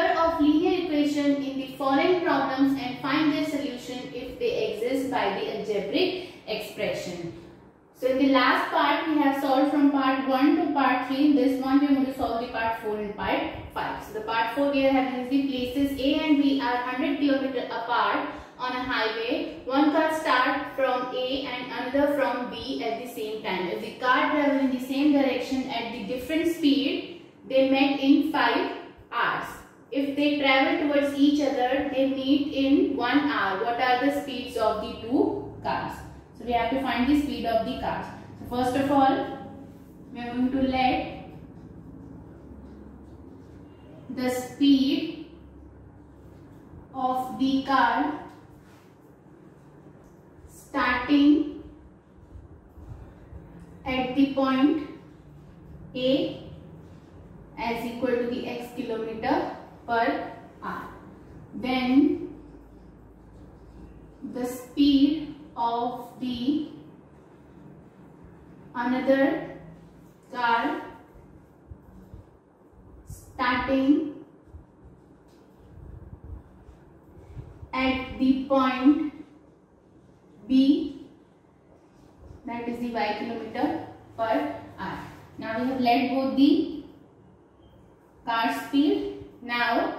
pair of linear equations in the following problems and find their solution if they exist by the algebraic expression. So in the last part we have solved from part 1 to part 3. In this one we are going to solve the part 4 and part 5. So the part 4 we are having the places A and B are 100 km apart on a highway. One car starts from A and another from B at the same time. If the car travel in the same direction at the different speed, they met in 5 hours. If they travel towards each other, they meet in 1 hour. What are the speeds of the two cars? So we have to find the speed of the cars. So first of all, we are going to let the speed of the car starting at the point A as equal to the x km per hour. Then the speed of the another car starting at the point B, that is the y km per hour. Now we have let both the car speed. Now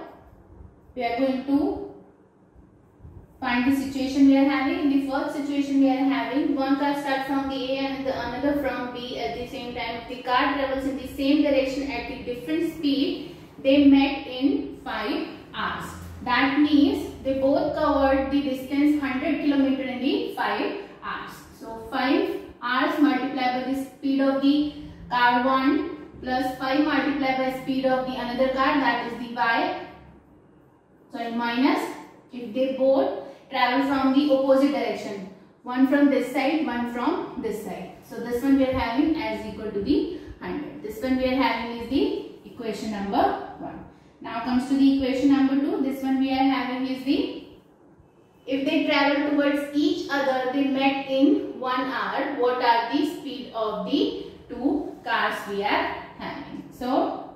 we are going to find the situation we are having. In the first situation we are having one car starts from the A and the another from B at the same time. If the car travels in the same direction at the different speed, they met in 5 hours. That means they both covered the distance 100 km in the 5 hours. So 5 hours multiplied by the speed of the car 1 plus 5 multiplied by speed of the another car, that is the y. So minus if they both travel from the opposite direction, one from this side, one from this side. So this one we are having as equal to the 100. This one we are having is the equation number 1. Now comes to the equation number 2. This one we are having is the, if they travel towards each other, they met in 1 hour. What are the speed of the two cars we are having? So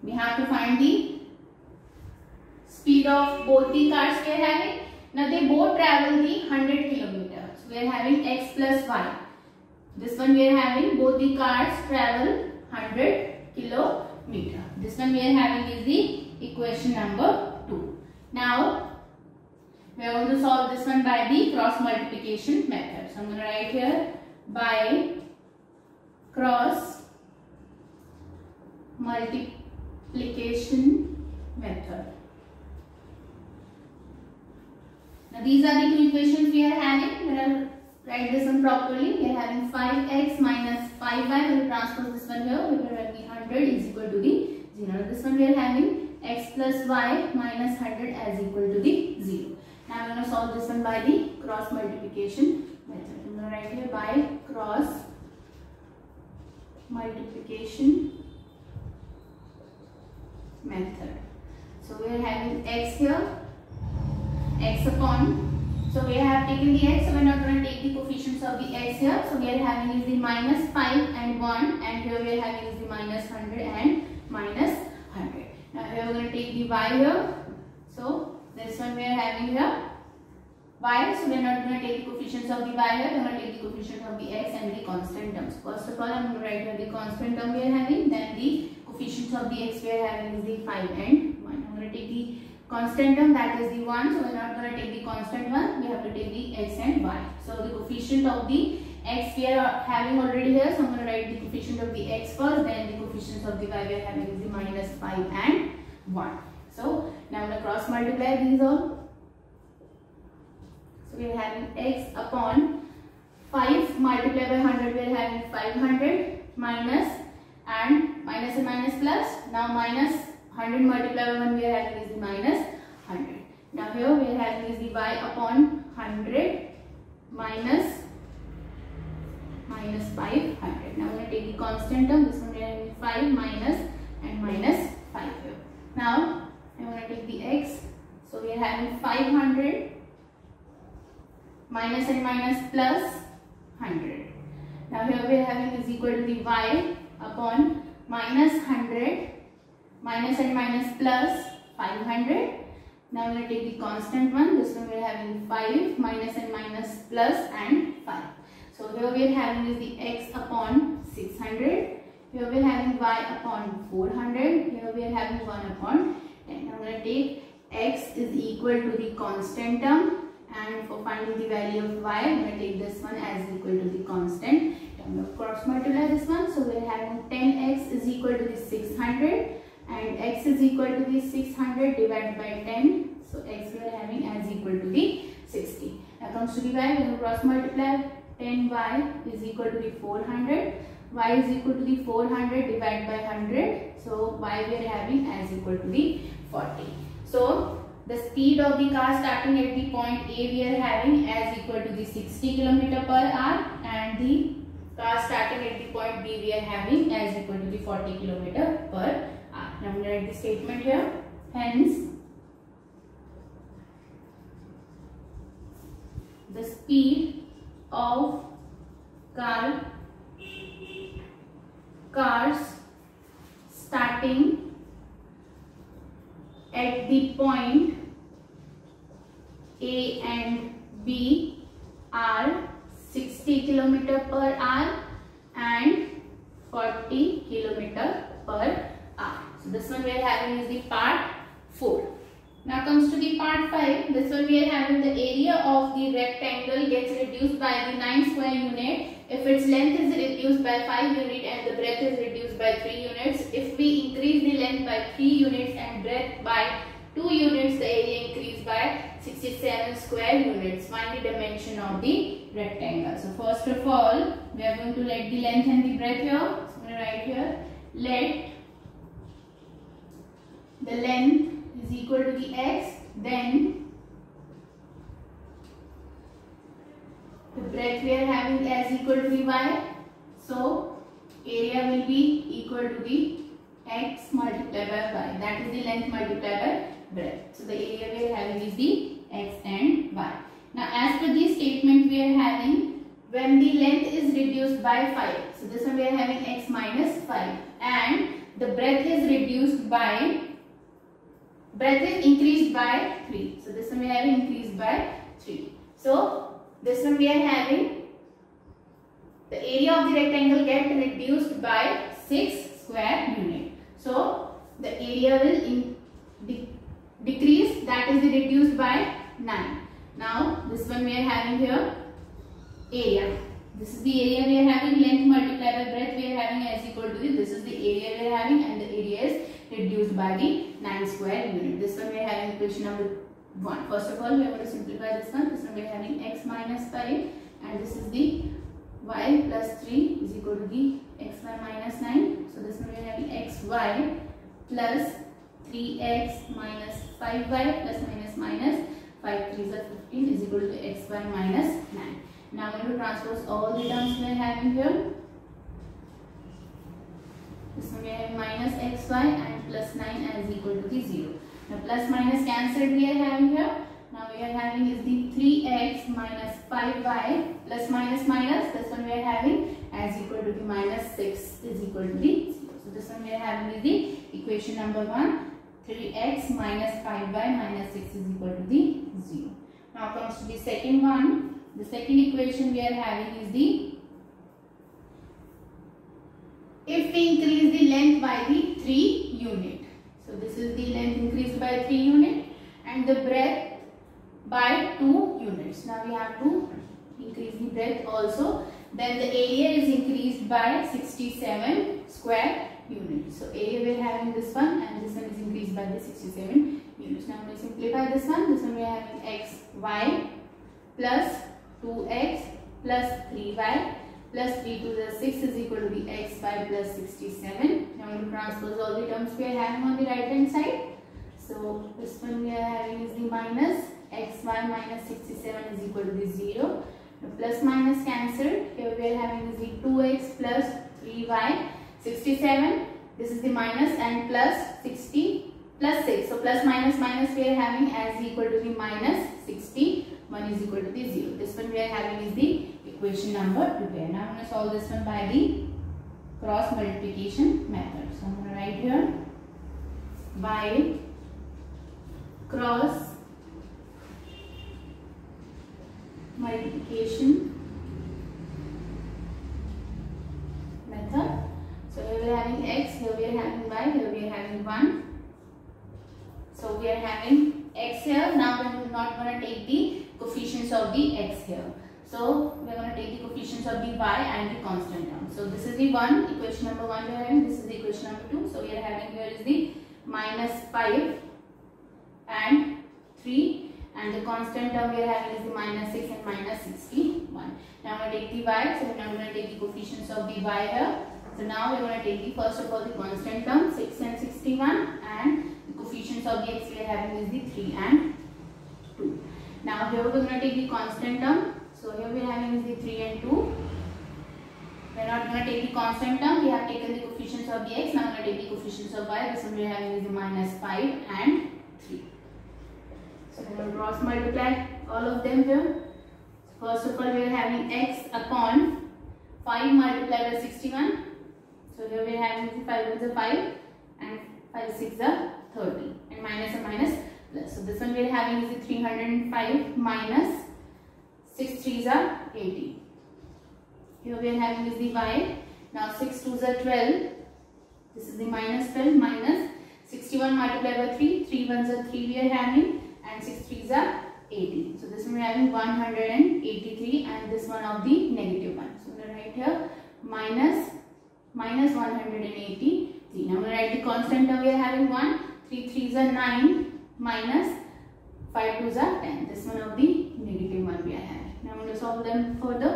we have to find the speed of both the cars we are having. Now they both travel the 100 km. So we are having x plus y. This one we are having both the cars travel 100 km. This one we are having is the equation number 2. Now we are going to solve this one by the cross multiplication method. So I am going to write here by cross multiplication method. Now these are the two equations we are having. We will write this one properly. We are having 5x minus 5y. We will transpose this one here. We will write the 100 is equal to the 0. This one we are having x plus y minus 100 as equal to the 0. Now I am going to solve this one by the cross multiplication method. I am going to write here by cross multiplication method. So we are having x here, x upon, so we have taken the x, so we are not going to take the coefficients of the x here. So we are having is the minus 5 and 1, and here we are having is the minus 100 and minus 100. Now here we are going to take the y here. So this one we are having here y, so we are not going to take the coefficients of the y here, we are going to take the coefficients of the x and the constant terms. First of all I am going to write here the constant term we are having, then the coefficients of the x we are having is the 5 and 1. I am going to take the constant term, that is the 1, so we are not going to take the constant one, we have to take the x and y. So the coefficient of the x we are having already here, so I am going to write the coefficient of the x first, then the coefficients of the y we are having is the minus 5 and 1. So now I am going to cross multiply these all. So we are having x upon 5 multiplied by 100, we are having 500 minus and minus plus. Now minus 100 multiplied by 1 we are having is the minus 100. Now here we are having is the y upon 100 minus 500. Now we are going to take the constant term. This one we are having 5 minus and minus 5 here. Now I am going to take the x. So we are having 500 minus and minus plus 100. Now here we are having is equal to the y upon minus 100 minus and minus plus 500. Now we will take the constant one. This one we are having 5 minus and minus plus and 5. So here we are having is the x upon 600. Here we are having y upon 400. Here we are having 1 upon 10. Now we will take x is equal to the constant term, and for finding the value of y, we will take this one as equal to the constant term. Of cross multiply this one. So we are having 10x is equal to the 600. And x is equal to the 600 divided by 10. So x we are having as equal to the 60. Now comes to the y, we will cross multiply. 10y is equal to the 400. Y is equal to the 400 divided by 100. So y we are having as equal to the 40. So the speed of the car starting at the point A we are having as equal to the 60 km per hour, and the car starting at the point B we are having as equal to the 40 km per hour. Now we write the statement here. Hence, the speed of cars starting at the point A and B are 60 km per hour and 40 km per hour. So this one we are having is the part 4. Now comes to the part 5. This one we are having the area of the rectangle gets reduced by the 9 square unit if its length is reduced by 5 units and the breadth is reduced by 3 units. If we increase the length by 3 units and breadth by 2 units, the area increased by 67 square units. Find the dimension of the rectangle. So first of all, we are going to let the length and the breadth here. So I'm going to write here, let the length is equal to the x, then the breadth we are having as equal to the y. So area will be equal to the x multiplied by y. That is the length multiplied by breadth. So the area we are having is the x and y. Now as per this statement we are having when the length is reduced by 5. So this one we are having x minus 5, and the breadth is reduced by breadth is increased by 3. So this one we are having increased by 3. So this one we are having the area of the rectangle get reduced by 6 square unit. So the area will decrease, that is reduced by 9. Now this one we are having here area. This is the area we are having, length multiplied by breadth we are having as equal to this is the area we are having, and the area is reduced by the 9 square unit. This one we are having equation number 1. First of all, we are going to simplify this one. This one we are having x minus 5, and this is the y plus 3 is equal to the xy minus 9. So this one we are having xy plus 3x minus 5y plus minus minus 5 3s are 15 is equal to xy minus 9. Now I'm going to transpose all the terms we are having here. This one we are having minus xy and plus 9 as equal to the 0. Now plus minus cancelled we are having here. Now we are having is the 3x minus 5y plus minus minus. This one we are having as equal to the minus 6 is equal to the 0. So this one we are having is the equation number 1. 3x minus 5y minus 6 is equal to the 0. Now comes to the second one. The second equation we are having is the if we increase the length by the 3 unit. So this is the length increased by 3 unit and the breadth by 2 units. Now we have to increase the breadth also. Then the area is increased by 67 square units. So area we are having this one and this one is increased by the 67 units. Now we simplify this one. This one we are having xy plus 2x plus 3y plus 3 to the 6 is equal to the xy plus 67. Now we will transpose all the terms we are having on the right hand side. So this one we are having is the minus xy minus 67 is equal to the 0. The plus minus cancelled. Here we are having is the 2x plus 3y 67. This is the minus and plus 60 plus 6. So plus minus minus we are having as equal to the minus 60. 1 is equal to the 0. This one we are having is the equation number 2. Now I'm going to solve this one by the cross multiplication method. So I'm going to write here by cross multiplication method. So here we are having x, here we are having y, here we are having 1. So we are having x here. Now we are not going to take the coefficients of the x here. So we are going to take the coefficients of the y and the constant term. So this is the equation number 1 we are having. This is the equation number 2. So we are having here is the -5 and 3, and the constant term we are having is the -6 and -61. Now we are going to take the y. So now we are going to take the coefficients of the y here. So now we are going to take the first of all the constant term 6 and 61, and the coefficients of the x we are having is the 3 and 2. Now here we are going to take the constant term. So here we are having is the 3 and 2. We are not going to take the constant term. We have taken the coefficients of the x. Now we are going to take the coefficients of y. This one we are having is the -5 and 3. So we are going to cross multiply all of them here. First of all, we are having x upon 5 multiplied by 61. So here we are having 5 is a 5 and 5 6 are 30, and minus and minus plus. So this one we are having is the 305 minus 6 3s are 80. Here we are having is the y. Now 6 2s are 12. This is the -12 minus 61 multiplied by 3. 3 1s are 3 we are having, and 6 3s are 80. So this one we are having 183, and this one of the negative one. So we are write here minus 183. Now we write the constant term we are having 1. 3 3s are 9 minus 5 2s are 10. This one of the negative one we are having. Now I'm going to solve them further.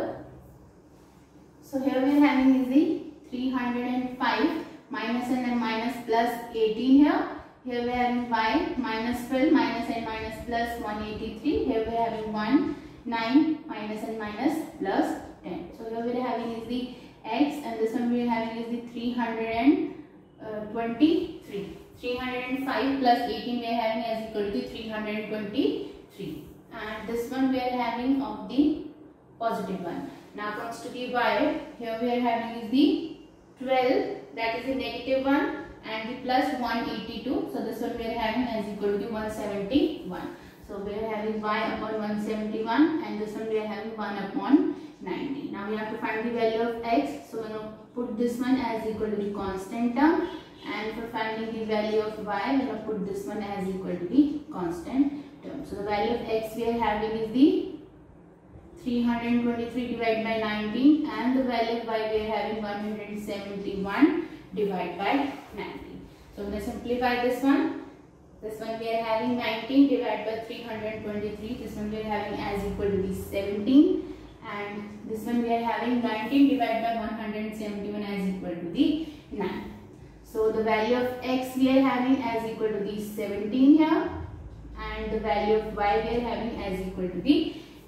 So here we are having is the 305 minus and then minus plus 18 here. Here we are having y -12 minus and minus plus 183. Here we are having 1 9 minus and minus plus 10. So here we are having is the x, and this one we are having is the 323. 305 plus 18 we are having as equal to 323, and this one we are having of the positive one. Now comes to the y. Here we are having is the 12, that is the negative one, and the plus 182. So this one we are having as equal to 171. So we are having y upon 171, and this one we are having 1 upon 90. Now we have to find the value of x. So we are going to put this one as equal to the constant term, and for finding the value of y, we are going to put this one as equal to the constant term. So the value of x we are having is the 323 divided by 19, and the value of y we are having 171 divided by 90. So I'm going to simplify this one. This one we are having 19 divided by 323. This one we are having as equal to the 17, and this one we are having 19 divided by 171 as equal to the 9. So the value of x we are having as equal to the 17 here, and the value of y we are having as equal to the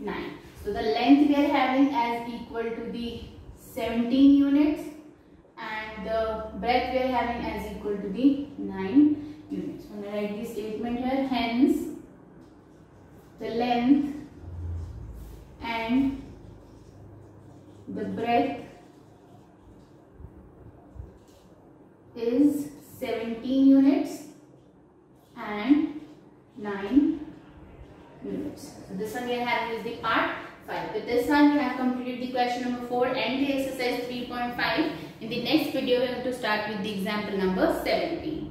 9. So the length we are having as equal to the 17 units, and the breadth we are having as equal to the 9 units. I'm going to write the statement here. Hence, the length and the breadth is 17 units and 9 units. So this one we are having is the part 5. With this one we have completed the question number 4 and the exercise 3.5. In the next video we are going to start with the example number 17.